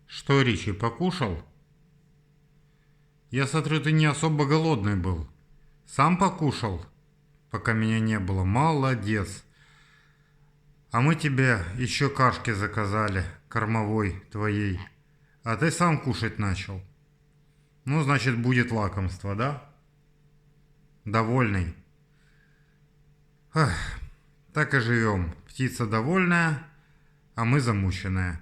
Что, Ричи, покушал? Я смотрю, ты не особо голодный был. Сам покушал, пока меня не было. Молодец. А мы тебе еще кашки заказали, кормовой твоей. А ты сам кушать начал. Ну, значит, будет лакомство, да? Довольный. Эх, так и живем. Птица довольная, а мы замученные.